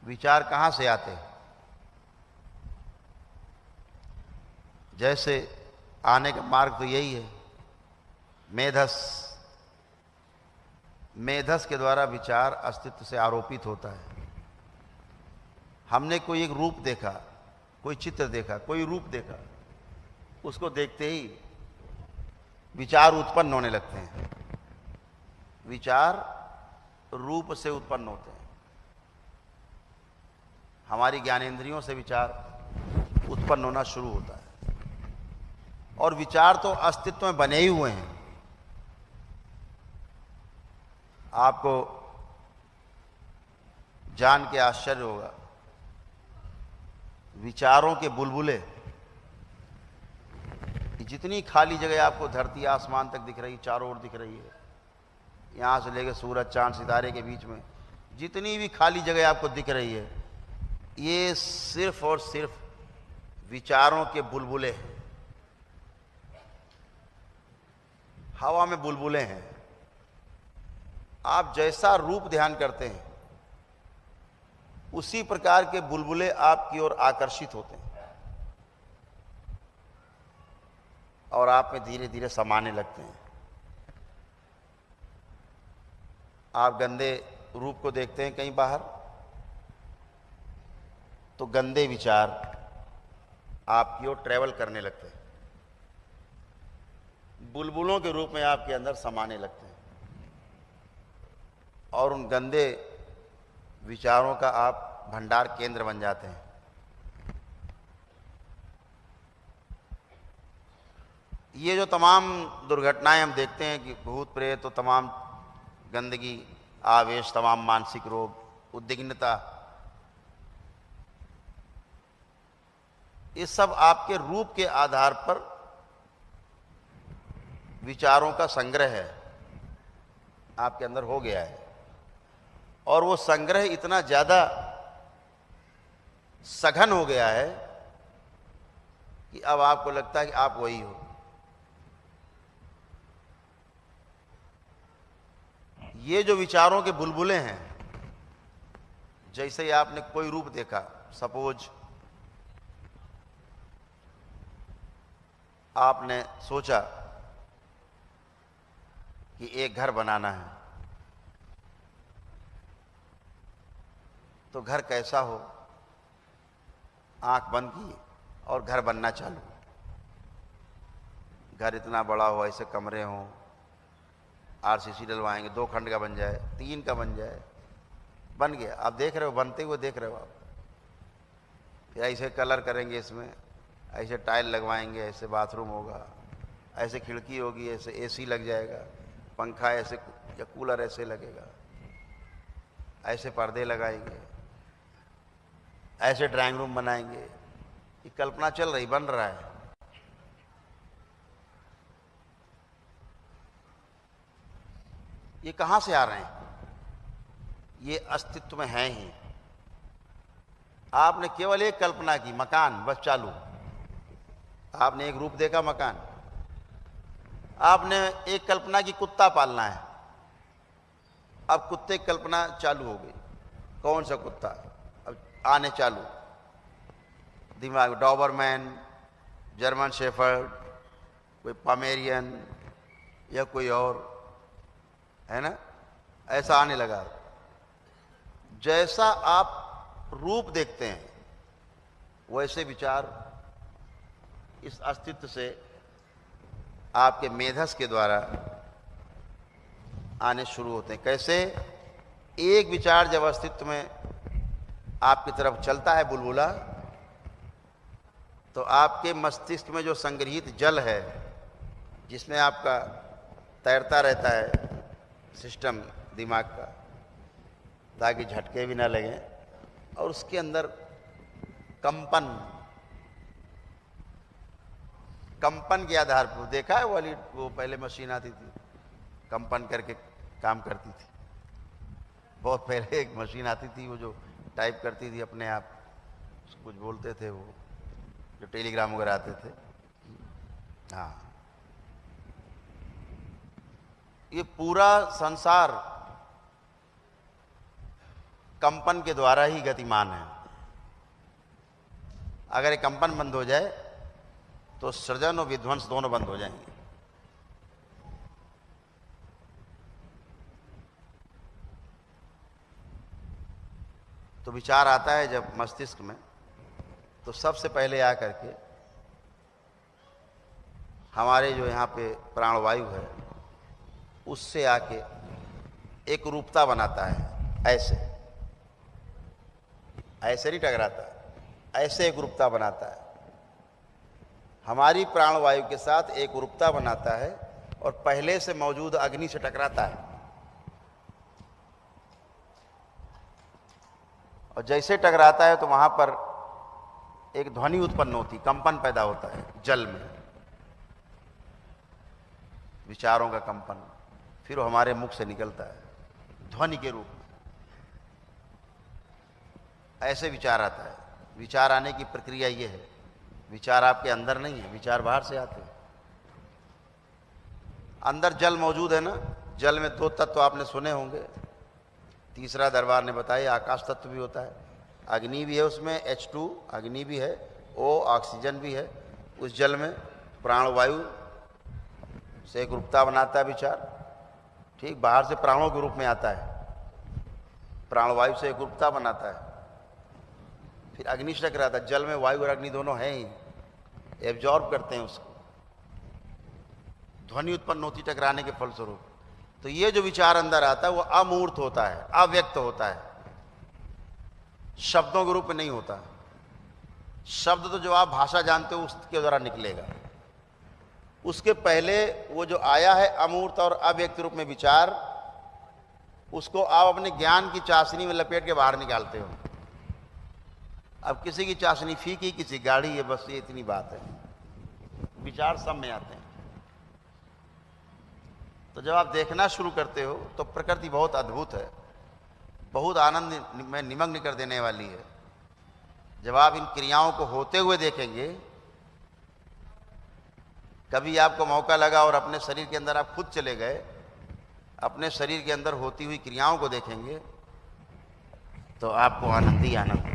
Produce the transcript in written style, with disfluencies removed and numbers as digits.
विचार कहाँ से आते हैं? जैसे आने का मार्ग तो यही है, मेधस। मेधस के द्वारा विचार अस्तित्व से आरोपित होता है। हमने कोई एक रूप देखा, कोई चित्र देखा, कोई रूप देखा, उसको देखते ही विचार उत्पन्न होने लगते हैं। विचार रूप से उत्पन्न होते हैं। हमारी ज्ञानेंद्रियों से विचार उत्पन्न होना शुरू होता है। और विचार तो अस्तित्व में बने ही हुए हैं। आपको जान के आश्चर्य होगा, विचारों के बुलबुले, जितनी खाली जगह आपको धरती आसमान तक दिख रही, चारों ओर दिख रही है, यहां से लेकर सूरज चांद सितारे के बीच में जितनी भी खाली जगह आपको दिख रही है, ये सिर्फ और सिर्फ विचारों के बुलबुले हैं। हवा में बुलबुले हैं। आप जैसा रूप ध्यान करते हैं, उसी प्रकार के बुलबुले आपकी ओर आकर्षित होते हैं और आप में धीरे धीरे समाने लगते हैं। आप गंदे रूप को देखते हैं कहीं बाहर, तो गंदे विचार आपकी ओर ट्रेवल करने लगते हैं, बुलबुलों के रूप में आपके अंदर समाने लगते हैं और उन गंदे विचारों का आप भंडार केंद्र बन जाते हैं। ये जो तमाम दुर्घटनाएं हम देखते हैं कि भूत प्रेत, तो तमाम गंदगी, आवेश, तमाम मानसिक रोग, उद्विग्नता, ये सब आपके रूप के आधार पर विचारों का संग्रह है, आपके अंदर हो गया है। और वो संग्रह इतना ज्यादा सघन हो गया है कि अब आपको लगता है कि आप वही हो। ये जो विचारों के बुलबुले हैं, जैसे ही आपने कोई रूप देखा, सपोज आपने सोचा कि एक घर बनाना है, तो घर कैसा हो, आंख बंद की और घर बनना चालू। घर इतना बड़ा हो, ऐसे कमरे हों, आरसीसी डलवाएंगे, 2 खंड का बन जाए, 3 का बन जाए, बन गया। आप देख रहे हो, बनते हुए देख रहे हो आप। फिर ऐसे कलर करेंगे, इसमें ऐसे टाइल लगवाएंगे, ऐसे बाथरूम होगा, ऐसे खिड़की होगी, ऐसे एसी लग जाएगा, पंखा ऐसे या कूलर ऐसे लगेगा, ऐसे पर्दे लगाएंगे, ऐसे ड्राइंग रूम बनाएंगे। ये कल्पना चल रही, बन रहा है। ये कहां से आ रहे हैं? ये अस्तित्व में हैं ही। आपने केवल एक कल्पना की, मकान, बस चालू। आपने एक रूप देखा, मकान। आपने एक कल्पना की, कुत्ता पालना है। अब कुत्ते की कल्पना चालू हो गई, कौन सा कुत्ता, अब आने चालू दिमाग में। डॉबरमैन, जर्मन शेफर्ड, कोई पमेरियन या कोई और, है ना, ऐसा आने लगा। जैसा आप रूप देखते हैं, वैसे विचार इस अस्तित्व से आपके मेधस के द्वारा आने शुरू होते हैं। कैसे? एक विचार जब अस्तित्व में आपकी तरफ चलता है, बुलबुला, तो आपके मस्तिष्क में जो संग्रहित जल है, जिसमें आपका तैरता रहता है सिस्टम दिमाग का, ताकि झटके भी ना लगें, और उसके अंदर कंपन के आधार पर, देखा है वाली वो पहले मशीन आती थी, कंपन करके काम करती थी। बहुत पहले एक मशीन आती थी, वो जो टाइप करती थी अपने आप, कुछ बोलते थे वो, जो टेलीग्राम वगैरह आते थे। हाँ, ये पूरा संसार कंपन के द्वारा ही गतिमान है। अगर ये कंपन बंद हो जाए तो सृजन और विध्वंस दोनों बंद हो जाएंगे। तो विचार आता है जब मस्तिष्क में, तो सबसे पहले आकर के हमारे जो यहाँ पे प्राणवायु है उससे आके एक रूपता बनाता है। ऐसे ऐसे नहीं टकराता, ऐसे एक रूपता बनाता है। हमारी प्राणवायु के साथ एक रूपता बनाता है और पहले से मौजूद अग्नि से टकराता है। और जैसे टकराता है तो वहां पर एक ध्वनि उत्पन्न होती, कंपन पैदा होता है जल में, विचारों का कंपन। फिर वो हमारे मुख से निकलता है ध्वनि के रूप में। ऐसे विचार आता है। विचार आने की प्रक्रिया ये है, विचार आपके अंदर नहीं है, विचार बाहर से आते हैं। अंदर जल मौजूद है ना, जल में दो तत्व आपने सुने होंगे। तीसरा दरबार ने बताया आकाश तत्व भी होता है, अग्नि भी है उसमें, H2 अग्नि भी है, O ऑक्सीजन भी है उस जल में। प्राणवायु से एक रूपता बनाता है विचार, ठीक बाहर से प्राणों के रूप में आता है, प्राणवायु से एक रूपता बनाता है। फिर अग्नि से टकराता है, जल में वायु और अग्नि दोनों हैं ही, एब्जॉर्ब करते हैं उसको, ध्वनि उत्पन्न होती टकराने के फलस्वरूप। तो ये जो विचार अंदर आता है वो अमूर्त होता है, अव्यक्त होता है, शब्दों के रूप में नहीं होता। शब्द तो जो आप भाषा जानते हो उसके द्वारा निकलेगा। उसके पहले वो जो आया है अमूर्त और अव्यक्त रूप में विचार, उसको आप अपने ज्ञान की चाशनी में लपेट के बाहर निकालते हो। अब किसी की चाशनी फीकी, किसी गाढ़ी है, बस ये इतनी बात है। विचार सब में आते हैं। तो जब आप देखना शुरू करते हो तो प्रकृति बहुत अद्भुत है, बहुत आनंद में निमग्न कर देने वाली है। जब आप इन क्रियाओं को होते हुए देखेंगे, कभी आपको मौका लगा और अपने शरीर के अंदर आप खुद चले गए, अपने शरीर के अंदर होती हुई क्रियाओं को देखेंगे, तो आपको आनंद ही आनंद